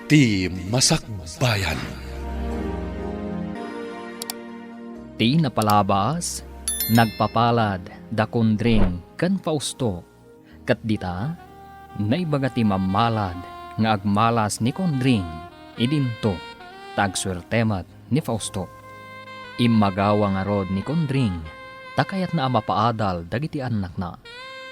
Ti Masakbayan. Ti napalabas, nagpapalad, dakondring, kan Fausto. Kat dita, naibaga ti mamalad, nga agmalas ni Kondring, idinto, tagswertemat ni Fausto. Imagawa nga rod ni Kondring, takayat na mapaadal dagiti anak na.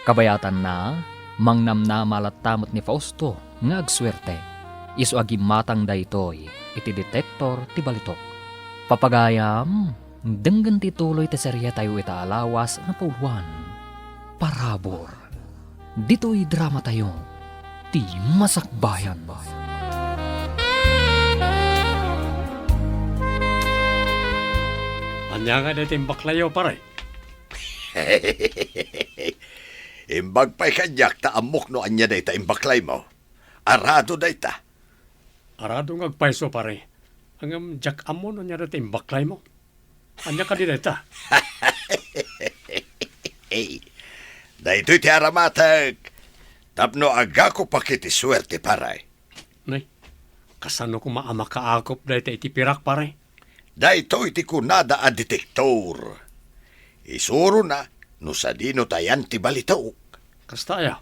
Kabayatan na, mangnamnamalat tamot ni Fausto, nga agswerte. Isu agimatang daytoy, iti detektor ti balitok. Papagayam, denggan ti tuloy ti serya tayo itaalawas na puluan. Parabor. Dito'y drama tayo. Ti Masakbayan. Anya nga dito yung baklayo, pare. Imbag pa'y kanyak ta amok no anya day ta imbaklay mo. Arado day ta. Arado nga agpaiso, pare. Ang jak amo no nya dito yung baklay mo. Anya ka di dito. Daytoy ti aramatag. Tapno aga ko pakiti swerte paray. Nay, kasano ko maama kaakop dito iti pirak, pare. Daytoy ti kunada a detektor. Isuro na no sa dino tayan ti balitaw. Kastaya,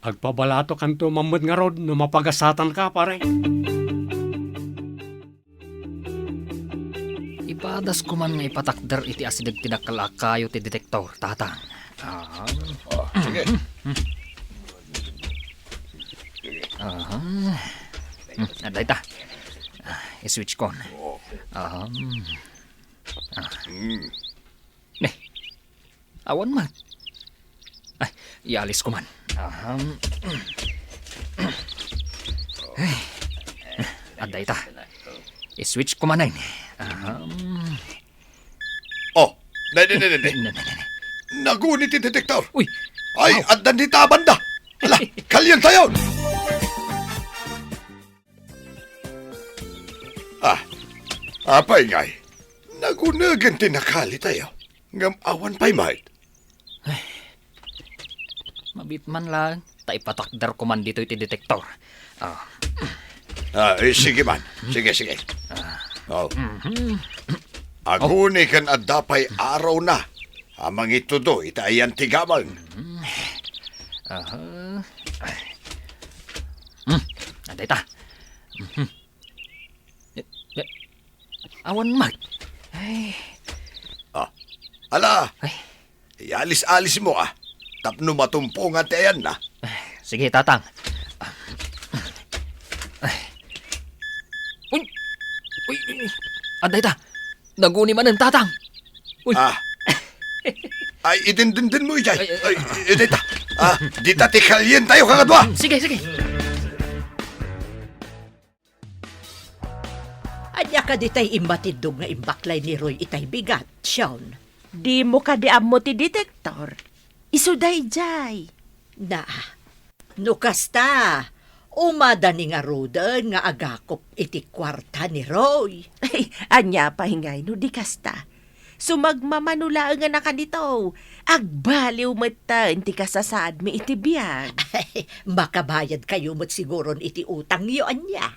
agpabalato kanto mamud nga rod no mapagasatan ka, pare. Ipadas ko man nga ipatakder iti asidag tinakalakayo ti detektor, tatang. Sige. Aday ta. I-switch kon. Awan man. Ay, ialis ko man. Aday ta. I-switch ko man ay. Oh, nay. Nagunit ti detektor. Uy, Ay, addan di tabanda. Ala, kalyan tayo. Apay ngay. Nagunagan tinakali tayo. Ngam awan pa'y mait. mabit man lang. Ta ipatakder ko man dito iti detektor. Sige man. Sige. Oh. Aguni kan adapay araw na. Amang ito do, itaayan tigamang. Aday ta. Awan man. Ala, Ay. ialis-alis mo Tapno matumpo nga tayan na. Sige, tatang. Uy. Aday ta. Naguni man ang tatang. Uy. Ay, idindindin mo ijay. Ay, dita. Dita tikalyen tayo kagadwa. Sige. Anya ka ditay imbatidog nga imbaklay ni Roy itay bigat, Sean. Di mo ka di ammo ti detektor. Isuday jay. Na, nukasta, umada ni nga rudan nga agakop iti kwarta ni Roy. Ay, anya pahingay no di kasta. Sumagmamanula nga na kanito. Agbaliw mata ti kasasad mi iti biyag. Makabayad kayo mo't siguron iti utang niyo anya.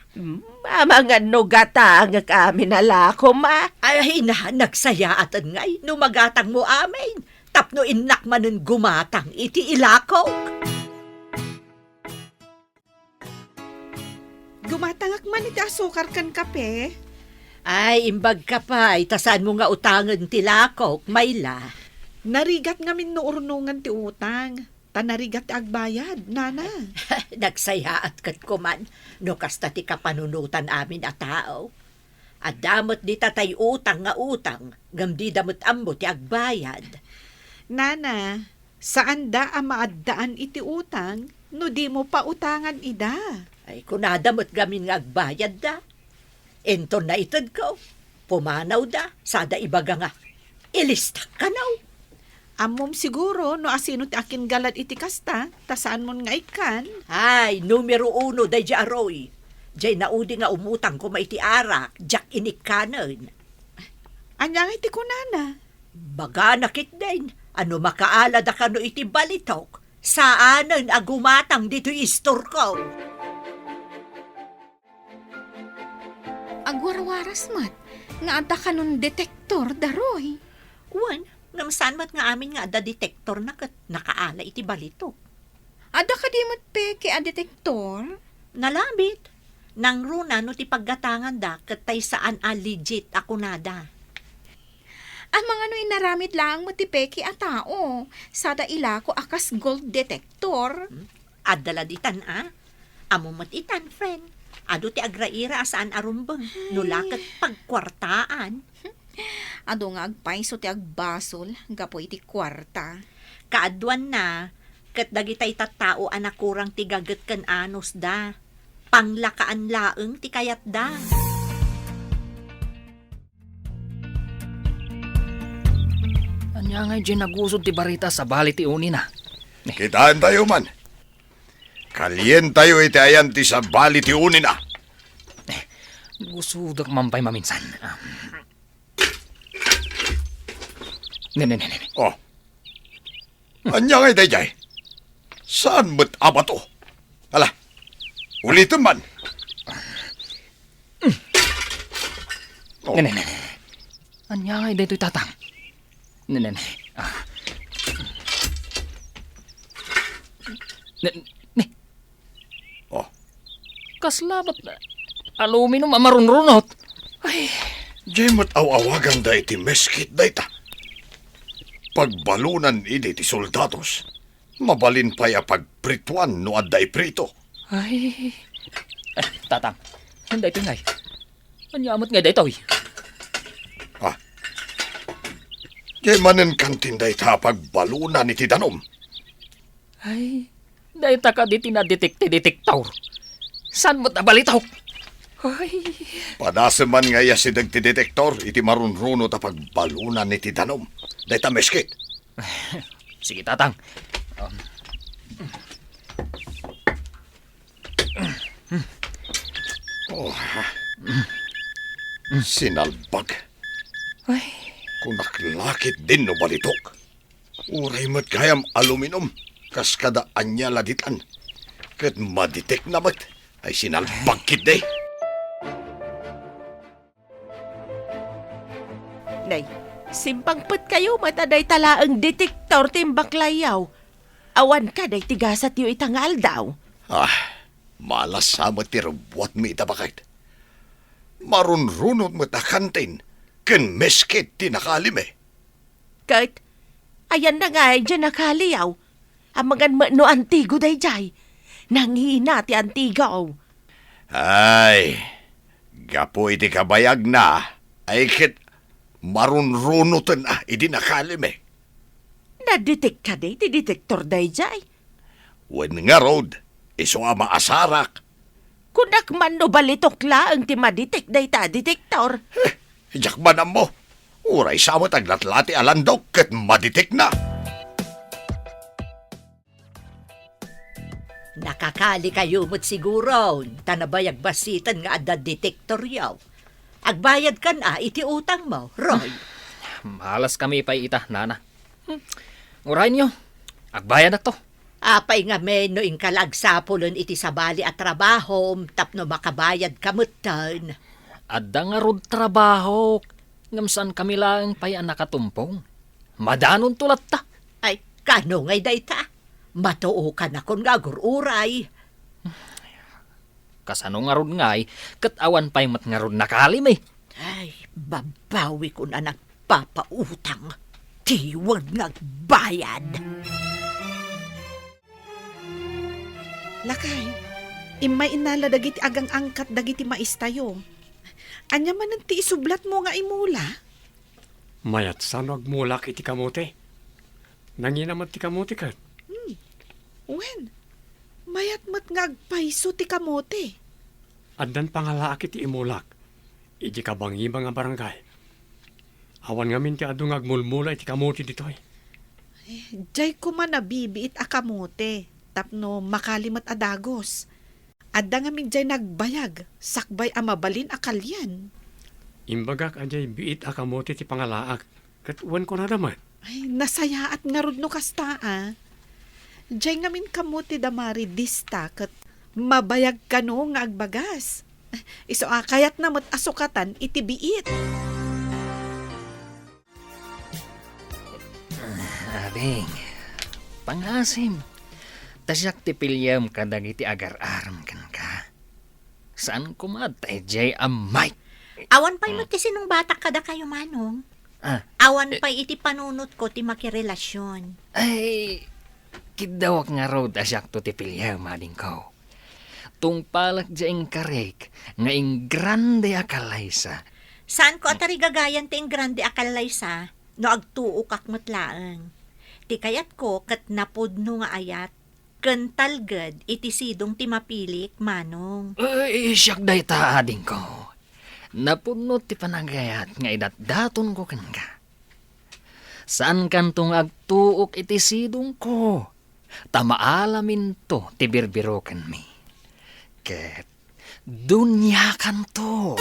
Mga nugata nga kami nalako ma. Ay na, nagsayatan ngay, numagatang mo amin. Tapno inak manen gumatang iti ilakaw. Gumatangak man iti asukar kan kape. Ay, imbag ka pa, itasan mo nga utangan ti lakok, Mayla. Narigat nga min nuurnungan ti utang. Tanarigat ti agbayad, nana. Nagsayaat kat kuman, no kasta ti kapanunutan amin a tao. At damot di tatay utang nga utang, ngam di damot ambo ti agbayad. Nana, saan da ang maaddaan iti utang, no di mo pa utangan ida? Ay, kunadamot gamin nga agbayad da. Ento na itad ko, pumanaw da, sada ibaga nga, ilistak ka naw. Amom siguro, no asino ti akin galad iti kasta, tasaan mon nga ikan. Ay, numero 1 day ja Roy. Jay naudi nga umutang ko maiti arak, jak inikanan. Anya nga iti kunana. Baga nakit din, ano makaalad ka no iti balitok, saanan agumatang dito istor ko. agwarwaras mat. Nga adda ka nun detektor, daroy. Uwan, ngamsan mat nga amin nga ada detektor na kat nakaala iti balito. Adda ka di mat peke a detektor? Nalabit. Nang runa no ti paggatangan da kat tay saan a legit ako nada. Ang mga no'y naramit lang mo ti peke a tao. Sada ila ko akas gold detector. Adala ditan Amo mat itan, friend. Ado ti agraira saan arumbang. Nulakat pagkwartaan. Ado nga agpaiso ti agbasol. Gapoy ti kwarta. Kaadwan na. Kat dagitay tattao anak kurang ti gaget kan anos da. Panglakaan laeng ti kayat da. Anya nga dyan nagusod ti barita sa bali ti uni na. Kitaan tayo man. Kalyen tayo iti ayan ti sa bali ti unin na. Gusudak mampay maminsan. Ne. Oh. Anya nga itay, saan mo't abato? Hala, ulitin man. Oh. Ne. Anya nga dito'y tatang. Ne. Ne. Oh. Kaslabat na. Aluminum amarunrunot. Ay, Diyan mo't awawagan da iti meskit da ita. Pagbalunan iti ti soldados, mabalin pa ya pagprituan no adda prito. ay. Tatang, hindi ito ngay. Anyamot nga dito. Diyan manen kantin da ita pagbalunan iti danom. Ay, dahil ka di tinadetekti-detektor. San mo't nabalitaw? Ay, Padasaman nga ya si dagti detektor iti marunruno ta pagbalunan iti danom. Da ita meskit. sige tatang. Sinalbag. Ay, Kunaklakit din no balitok. Uray mo't gayam aluminum. Kas kada anya laditan. Kat maditek na mat. Ay sinalbag kit day. Nay, simpangpet kayo mataday talaang detektor timbaklayaw. Awan ka day tigasat yu itangal daw. Malas sama ti rubuat mi itabakit. Marunrunot mo takantin. Ken meskit ti nakalime. Kat, ayan na nga dyan nakaliyaw. Amangan no antigo day jay. Nanghina ti antigaw. Ay, gapo iti kabayag na. Ay kit marunrunutan iti nakalime. Nadetect ka day ti detektor day jay. Wen nga road, iso ama asarak. Kunak man no balitok laang ti madetect day ta detektor. Ijak manam mo. Uray sa mo taglatlati alandok ket maditik na. Nakakali kayo mo't siguro. Tanabayag basitan nga ada detektor yaw. Agbayad ka na iti utang mo, Roy. malas kami pa ita, nana. Uray niyo, agbayad na to. Apay nga men no inkalagsapulan iti sabali at trabaho tapno makabayad kamutan. Adda nga rod trabaho. Ngamsan kami lang pa'y nakatumpong. Madanon tulat ta. Ay, kano ngay day ta? Matuo ka na kon gagururay. Kasano nga rod ngay, katawan pa'y mat nga rod nakalim eh. Ay, babawi ko na nagpapautang. Tiwag nagbayad. Lakay, imay inala dagiti agang angkat dagiti maistayo. Anya man ti isublat mo nga imula. Mayat sano agmulak iti kamote. Nanginamat ti kamote kat. Wen, mayat mat nga agpaiso ti kamote. Addan pangalaak iti imulak. Iti kabangiba nga barangay. Awan nga min ti adu nga agmulmula iti kamote ditoy. Jay ko man nabibiit a kamote. Tapno makalimat adagos. Adda nga jay nagbayag. Sakbay a mabalin a kalyan. Imbagak ajay biit a kamote ti pangalaak. Kat uwan ko na daman. Ay, nasayaat nga rod no kasta Jay nga min kamote damari dista kat mabayag ka no nga agbagas. Iso kayat na mo't asukatan iti biit. Ading, pangasim. Tasyak ti pilyam kadag iti agar-aram kan ka. Saan kumatay jay amay? Awan pa'y mo ti sinong batak kada kayo manong. Ah. Awan pa'y iti panunot ko ti makirelasyon. Ay, kidawak nga raw tasyak to ti pilyam ading ko. Tung palak jaing karek, nga ing grande akalaysa. Saan ko atari gagayan ti ing grande akalaysa no agtuok akmatlaang. Ti kayat ko kat napudno nga ayat ken talged iti sidong ti mapilik manong. Ay, siyak day ta ading ko. Napunot ti panagayat nga idat-daton ko kan ka. Saan kantong agtuok iti sidong ko? Tamaalamin to ti birbiroken mi. Ket dunya kanto.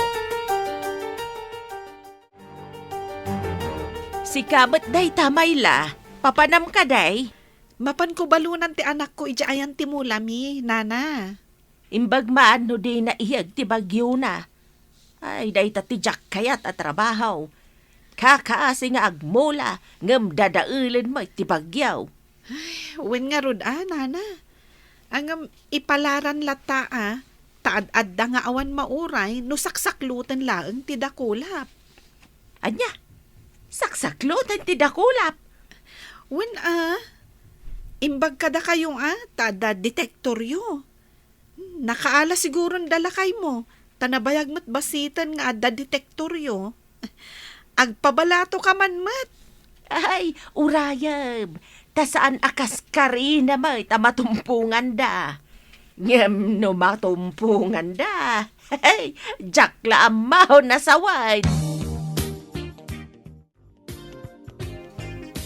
Si kabat day tamayla. Papanam ka day. Mapan ko balunan ti anak ko ija ayan ti mulami, nana. Imbag maano di na iyag ti bagyo na. Ay, day tatijak kayat at trabaho. Kakaasi nga agmula, ngam dadaulan mo ti bagyaw. Wen nga rod nana. Ang ipalaran lata taad-adda nga awan mauray no saksaklutan laeng ti dakulap. Anya, saksaklutan ti dakulap. Wen imbag kada kayong tada detektoryo. Nakaala siguron dalakay mo. Tanabayag mat basitan nga adda detektoryo. Agpabalato ka man mat. Ay, urayab. Ta saan akas karina mo, matumpungan da. Ngem no matumpungan da. Hey, jakla amaw na sawad.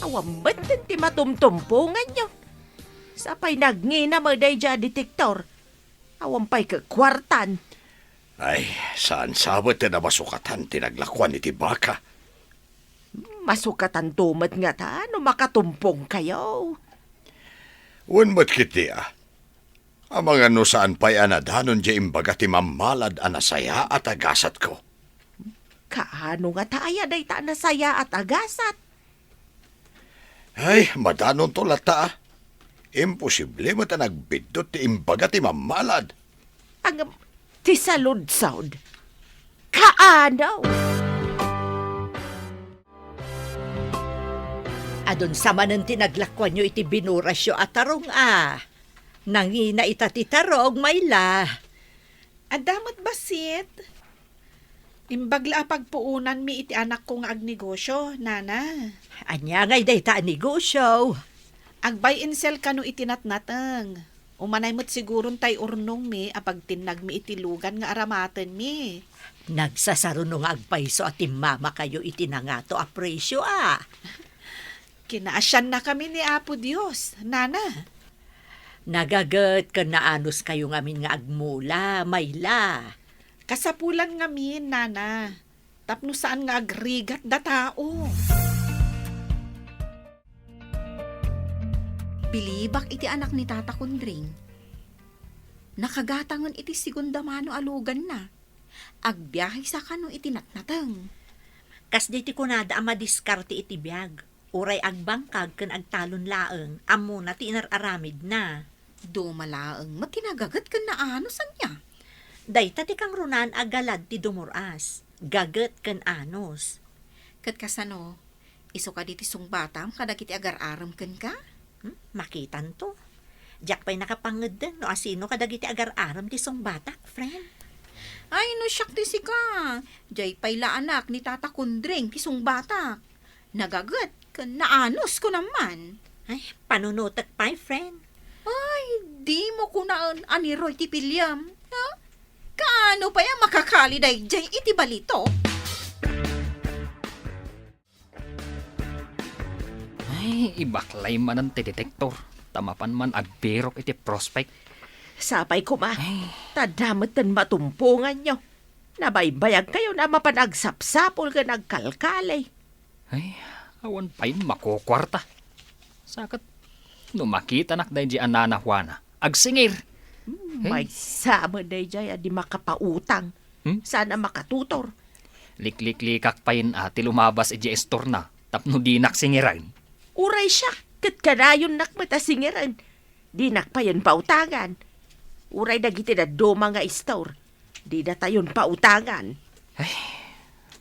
Awambat din ti matumtumpungan nyo. Sapay nagngina mo day dya detektor. Awampay ka kwartan. Ay, saan sabot na masukatan tinaglakwan iti baka? Masukatan tumat nga ta, no makatumpong kayo. Unmat kiti Ang mga no saan pa'y anadanon di imbaga ti mamalad anasaya at agasat ko. Kaano nga taaya day ta nasaya at agasat? Ay, madanon to lata Imposible mo ta nagbidot ti imbaga ti mamalad. Ang ti saludsod. Kaano? Adon sa manan tinaglakwan nyo iti binurasyo at tarong Nangina itati tarong mayla. Adamat basit. Imbagla pagpuunan mi iti anak ko nga agnegosyo, nana. Anya ngay day ta negosyo. Agbay and sell kano itinatnatang. Umanay mo't sigurong tay urnong mi apag tinag mi iti lugan nga aramaten mi. Nagsasaruno nga agpaiso at mama kayo itinangato apresyo Kinaasyan na kami ni Apo Dios, nana. Nagagat ka na anos kayo ngamin nga agmula, mayla. Kasapulan ngamin, nana. Tapno saan nga agrigat da tao. Bilibak iti anak ni Tata Kundring. Nakagatangan iti segunda mano alugan na. Agbiyahe sa kano iti natnatang. Kas diti kunada ama diskarte iti biyag. Uray agbangkag ken agtalon laeng, amo na ti inararamid na. Dumalaeng matinagagat ken na ano san niya. Dayta ti kang runan agalad ti dumuras, gaget ken anos. Kat kasano, iso ka diti sungbatam kadag iti agar-aram ken ka? Makitan to. Diyak pa'y nakapanged din no asino kadag iti agar-aram ti sungbatak, friend. Ay no siyak ti sika. Jay pa'y la anak ni Tata Kundring ti sungbatak. Nagagat ken naanos ko naman. Ay, panunutak pa'y, friend. Ay, di mo kunaan aniroy ti pilyam. Ha? Kaano pa yung makakaliday jay iti balito? Ay, ibaklay man ang detektor. Tamapan man agberok iti prospect. Sapay ko ma, tadamatan matumpungan nyo. Nabaybayag kayo na mapanagsapsapol ka nagkalkalay. Ay, awan pa'y makukwarta. Sakat, no makita nak dahil di anana Juana, agsingir. May sama na jay di makapautang. Sana makatutor. Liklik-likak pa yun ati lumabas estor na. Tapno di naksingiran. Uray siya, kat kanayon nakmatasingiran. Di nakpayan pautangan. Uray dagiti na do mga store. Di na tayon pautangan.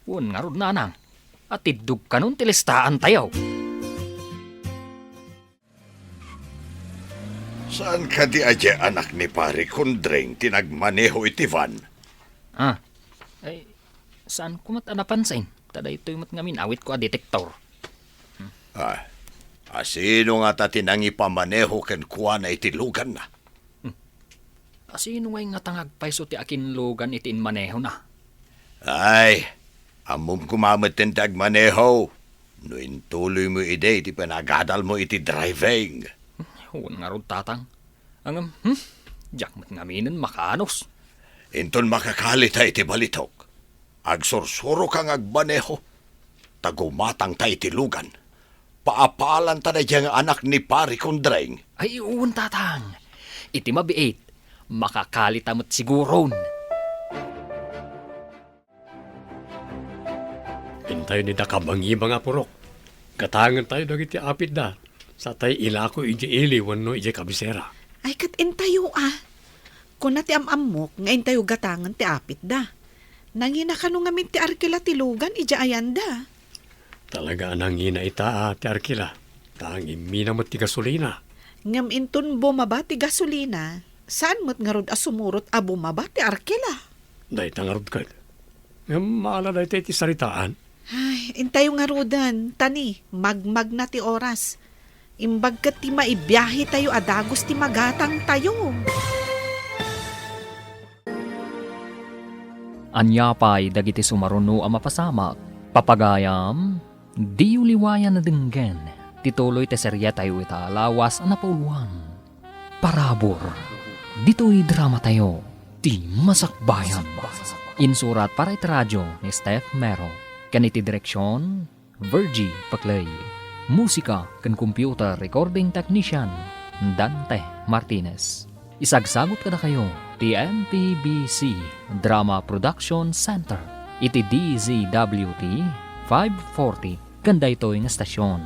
Un nga rod nanang. At idug ka nun tilistaan tayo. Saan ka di adya anak ni pare Kundring tinagmaneho iti van? Ay, saan ko mat napansin? Tada ito'y mat ngamin awit ko a detektor. Asino nga ta tinangi pamaneho ken kuha na iti lugan na? Sino ngay nga tangagpaiso ti akin lugan itin maneho na? Ay, amom kumamit tin tagmaneho. No intuloy mo ide iti panagadal mo iti driving. Huwag nga rod tatang. Ang, jak mat ngaminan makanos. Inton makakalita iti balitok. Agsursuro kang agmaneho. Tagumatang ta iti lugan. Paapalan ta na diyang anak ni pare Kundring. Ay, uwan tatang. Iti mabiit. Makakalitamot siguron. Hintay ni dakabangi mga purok. Katangan tayo dagiti apid da. Sa tayo ilako iji ili wano iji kabisera. Ay kat intayo Kung na ti amamok, nga intayo gatangan ti apit da. Nangina ka nung ngamin ti arkila ti lugan, ija ayanda. Talaga nangina ita ti arkila. Tangi mina mo ti gasolina. Ngam intun bumaba ti gasolina, saan mo't nga rod asumurot a bumaba ti arkila? Day tangarod ka. Ngam maala day tayo ti saritaan. Ay, intayo nga rodan, tani, magmag na ti oras. Imbag kat ti maibiyahe tayo adagos ti magatang tayo. Anyapay dagiti sumaruno ang mapasamak. Papagayam, di uliwayan na dinggen. Tituloy te serya tayo italawas ang napauluan. Parabor, dito'y drama tayo. Di masakbayan. Insurat para iti radyo ni Steph Mero. Kaniti direksyon, Virgie Paclay. Musika kan computer recording technician, Dante Martinez. Isagsagot ka na kayo, TMPBC Drama Production Center. Iti DZWT 540, kanda ito yung estasyon.